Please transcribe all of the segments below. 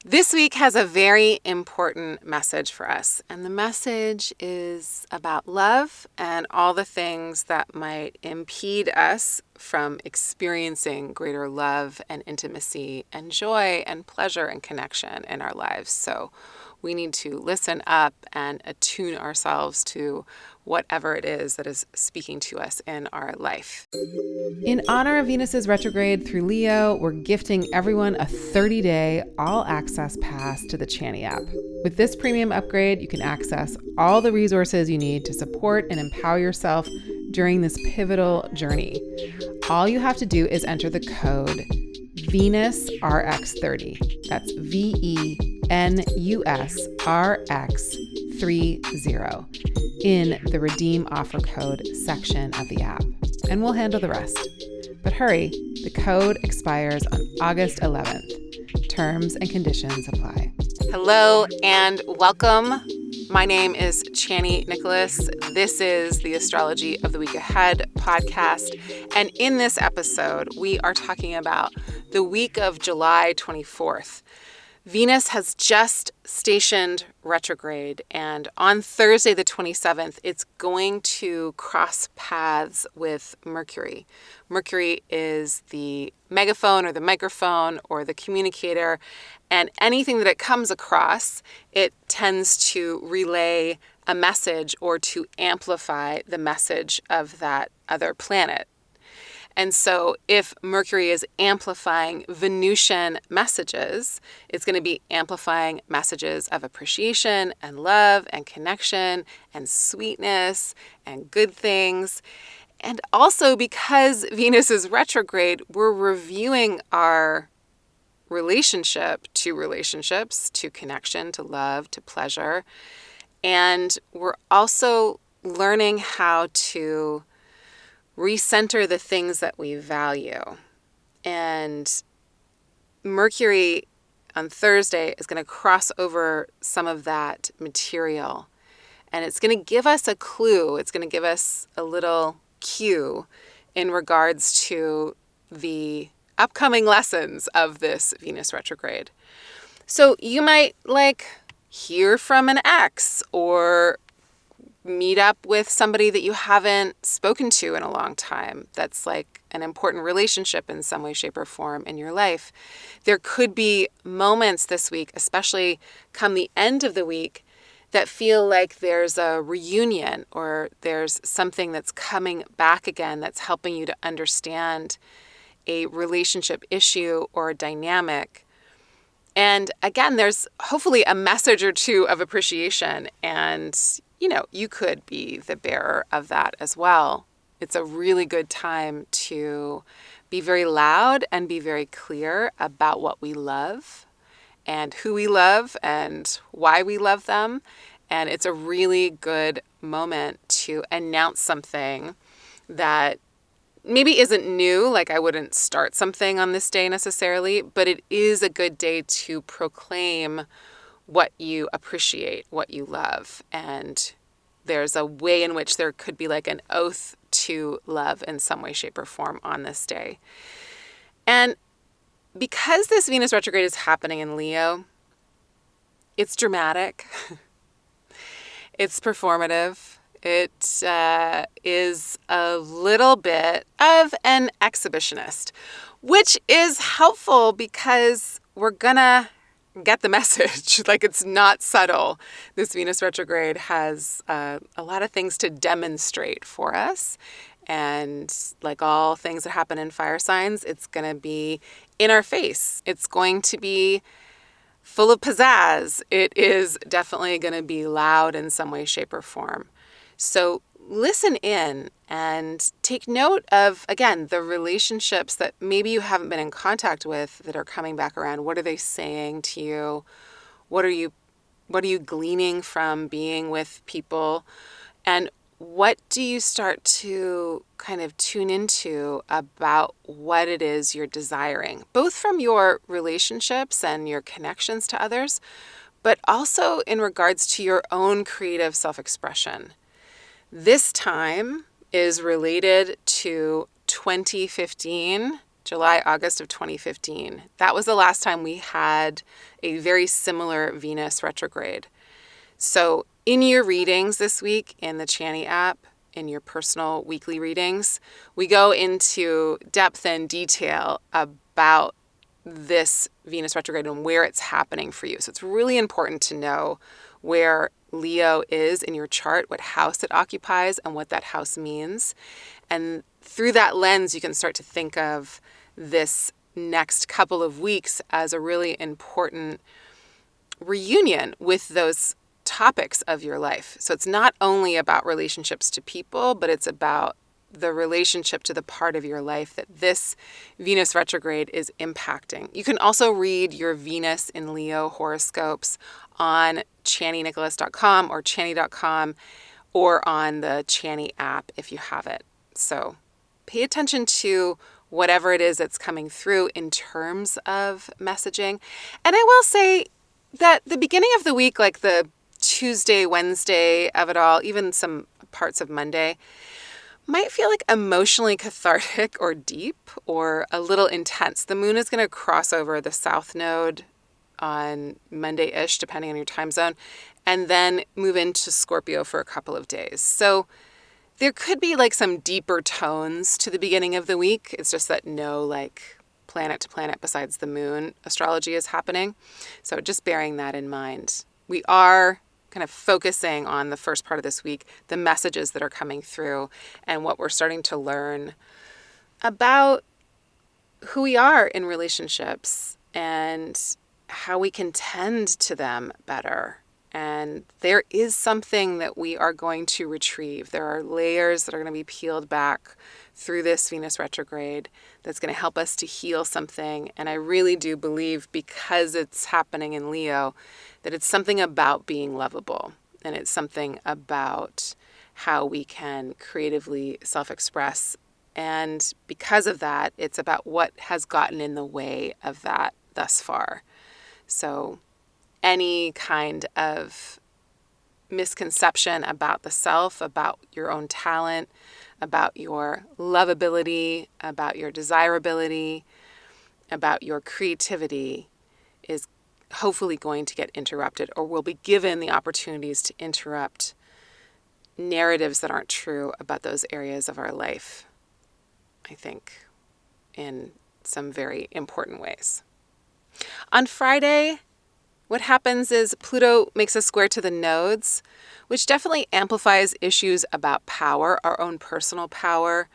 This week has a very important message for us, and the message is about love and all the things that might impede us from experiencing greater love and intimacy and joy and pleasure and connection in our lives. So we need to listen up and attune ourselves to whatever it is that is speaking to us in our life. In honor of Venus's retrograde through Leo, we're gifting everyone a 30-day all-access pass to the Chani app. With this premium upgrade, you can access all the resources you need to support and empower yourself during this pivotal journey. All you have to do is enter the code VenusRX30. That's VENUSRX30 in the redeem offer code section of the app, and we'll handle the rest. But hurry, the code expires on August 11th. Terms and conditions apply. Hello and welcome. My name is Chani Nicholas. This is the Astrology of the Week Ahead podcast. And in this episode, we are talking about the week of July 24th. Venus has just stationed retrograde, and on Thursday the 27th, it's going to cross paths with Mercury. Mercury is the megaphone or the microphone or the communicator, and anything that it comes across, it tends to relay a message or to amplify the message of that other planet. And so if Mercury is amplifying Venusian messages, it's going to be amplifying messages of appreciation and love and connection and sweetness and good things. And also because Venus is retrograde, we're reviewing our relationship to relationships, to connection, to love, to pleasure. And we're also learning how to recenter the things that we value. And Mercury on Thursday is going to cross over some of that material. And it's going to give us a clue. It's going to give us a little cue in regards to the upcoming lessons of this Venus retrograde. So you might hear from an ex or meet up with somebody that you haven't spoken to in a long time. That's like an important relationship in some way, shape, or form in your life. There could be moments this week, especially come the end of the week, that feel like there's a reunion or there's something that's coming back again that's helping you to understand a relationship issue or a dynamic. And again, there's hopefully a message or two of appreciation, and you could be the bearer of that as well. It's a really good time to be very loud and be very clear about what we love and who we love and why we love them. And it's a really good moment to announce something that maybe isn't new, like I wouldn't start something on this day necessarily, but it is a good day to proclaim what you appreciate, what you love. And there's a way in which there could be like an oath to love in some way, shape, or form on this day. And because this Venus retrograde is happening in Leo, it's dramatic. It's performative. It is a little bit of an exhibitionist, which is helpful because we're gonna get the message. It's not subtle. This Venus retrograde has a lot of things to demonstrate for us. And like all things that happen in fire signs, it's going to be in our face. It's going to be full of pizzazz. It is definitely going to be loud in some way, shape, or form. So listen in and take note of, again, the relationships that maybe you haven't been in contact with that are coming back around. What are they saying to you? What are you gleaning from being with people? And what do you start to kind of tune into about what it is you're desiring, both from your relationships and your connections to others, but also in regards to your own creative self-expression? This time is related to 2015 July, August of 2015. That was the last time we had a very similar Venus retrograde. So in your readings this week in the Chani app, in your personal weekly readings, we go into depth and detail about this Venus retrograde and where it's happening for you. So it's really important to know where Leo is in your chart, what house it occupies, and what that house means. And through that lens, you can start to think of this next couple of weeks as a really important reunion with those topics of your life. So it's not only about relationships to people, but it's about the relationship to the part of your life that this Venus retrograde is impacting. You can also read your Venus in Leo horoscopes on ChaniNicholas.com or Chani.com or on the Chani app if you have it. So pay attention to whatever it is that's coming through in terms of messaging. And I will say that the beginning of the week, like the Tuesday, Wednesday of it all, even some parts of Monday, might feel like emotionally cathartic or deep or a little intense. The moon is going to cross over the south node on Monday-ish, depending on your time zone, and then move into Scorpio for a couple of days. So there could be like some deeper tones to the beginning of the week. It's just that no like planet to planet besides the moon astrology is happening. So just bearing that in mind. We are kind of focusing on the first part of this week, the messages that are coming through and what we're starting to learn about who we are in relationships and how we can tend to them better. And there is something that we are going to retrieve. There are layers that are going to be peeled back through this Venus retrograde that's going to help us to heal something. And I really do believe, because it's happening in Leo, that it's something about being lovable. And it's something about how we can creatively self-express. And because of that, it's about what has gotten in the way of that thus far. So any kind of misconception about the self, about your own talent, about your lovability, about your desirability, about your creativity is hopefully going to get interrupted, or will be given the opportunities to interrupt narratives that aren't true about those areas of our life, I think, in some very important ways. On Friday, what happens is Pluto makes a square to the nodes, which definitely amplifies issues about power, our own personal power,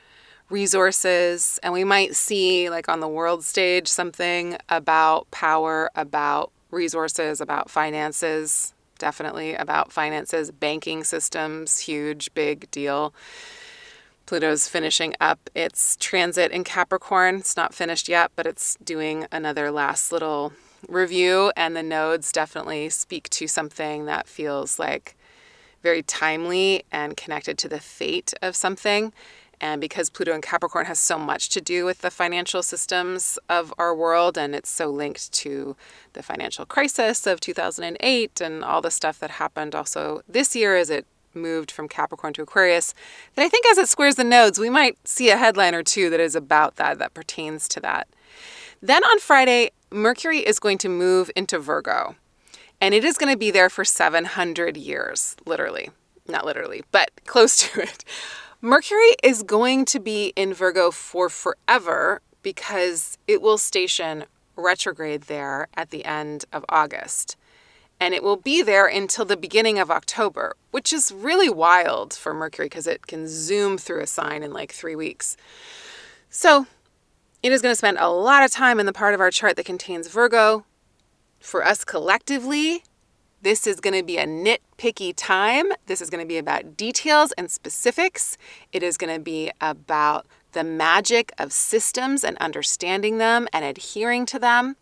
resources, and we might see, like on the world stage, something about power, about resources, about finances, definitely about finances, banking systems, huge, big deal. Pluto's finishing up its transit in Capricorn. It's not finished yet, but it's doing another last little review, and the nodes definitely speak to something that feels like very timely and connected to the fate of something. And because Pluto in Capricorn has so much to do with the financial systems of our world, and it's so linked to the financial crisis of 2008 and all the stuff that happened also this year as it moved from Capricorn to Aquarius, that I think as it squares the nodes, we might see a headline or two that is about that pertains to that. Then on Friday, Mercury is going to move into Virgo, and it is going to be there for 700 years, literally. Not literally, but close to it. Mercury is going to be in Virgo for forever because it will station retrograde there at the end of August. And it will be there until the beginning of October, which is really wild for Mercury because it can zoom through a sign in like 3 weeks. So it is going to spend a lot of time in the part of our chart that contains Virgo. For us collectively, this is going to be a nitpicky time. This is going to be about details and specifics. It is going to be about the magic of systems and understanding them and adhering to them.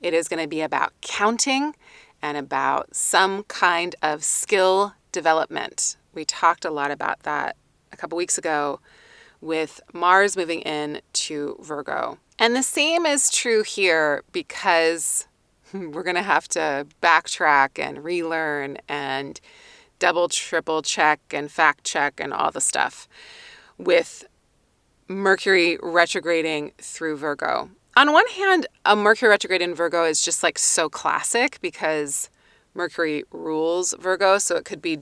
It is going to be about counting and about some kind of skill development. We talked a lot about that a couple weeks ago with Mars moving in to Virgo. And the same is true here because we're going to have to backtrack and relearn and double, triple check and fact check and all the stuff with Mercury retrograding through Virgo. On one hand, a Mercury retrograde in Virgo is just like so classic because Mercury rules Virgo, so it could be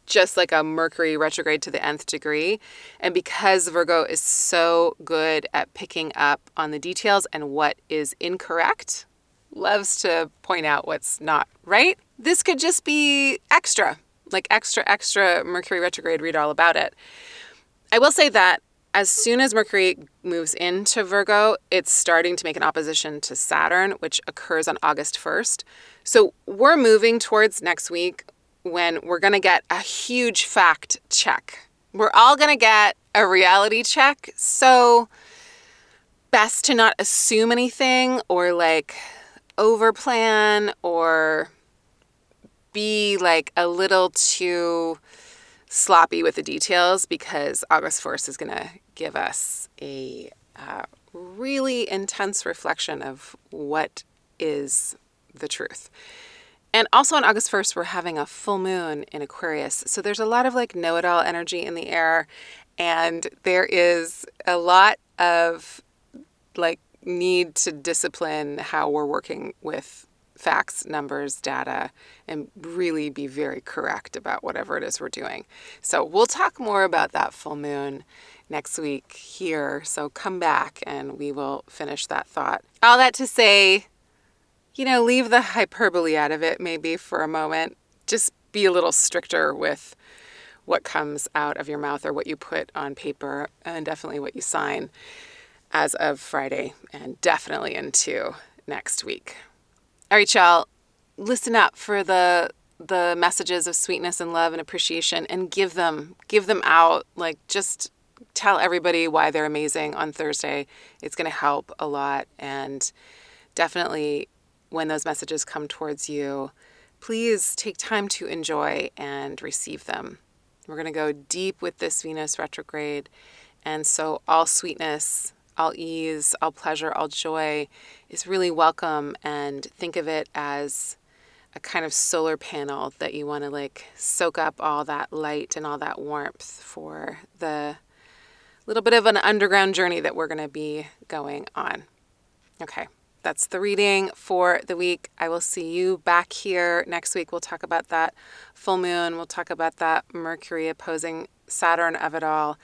just like a Mercury retrograde to the nth degree. And because Virgo is so good at picking up on the details and what is incorrect, loves to point out what's not right, this could just be extra, like extra Mercury retrograde, read all about it. I will say that as soon as Mercury moves into Virgo, it's starting to make an opposition to Saturn, which occurs on August 1st. So we're moving towards next week when we're going to get a huge fact check. We're all going to get a reality check. So best to not assume anything or like overplan or be like a little too sloppy with the details, because August 1st is going to give us a really intense reflection of what is the truth. And also on August 1st, we're having a full moon in Aquarius. So there's a lot of like know-it-all energy in the air. And there is a lot of like need to discipline how we're working with facts, numbers, data, and really be very correct about whatever it is we're doing. So we'll talk more about that full moon next week here. So come back and we will finish that thought. All that to say, leave the hyperbole out of it maybe for a moment. Just be a little stricter with what comes out of your mouth or what you put on paper, and definitely what you sign as of Friday and definitely into next week. All right, y'all, listen up for the messages of sweetness and love and appreciation, and give them out. Like, just tell everybody why they're amazing on Thursday. It's going to help a lot. And definitely when those messages come towards you, please take time to enjoy and receive them. We're going to go deep with this Venus retrograde. And so all sweetness, all ease, all pleasure, all joy is really welcome, and think of it as a kind of solar panel that you want to like soak up all that light and all that warmth for the little bit of an underground journey that we're going to be going on. Okay, that's the reading for the week. I will see you back here next week. We'll talk about that full moon. We'll talk about that Mercury opposing Saturn of it all.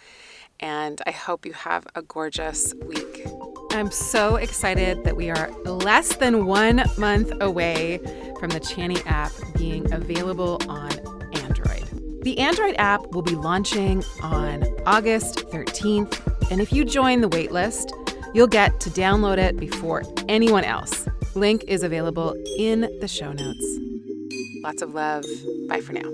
And I hope you have a gorgeous week. I'm so excited that we are less than 1 month away from the Chani app being available on Android. The Android app will be launching on August 13th. And if you join the waitlist, you'll get to download it before anyone else. Link is available in the show notes. Lots of love. Bye for now.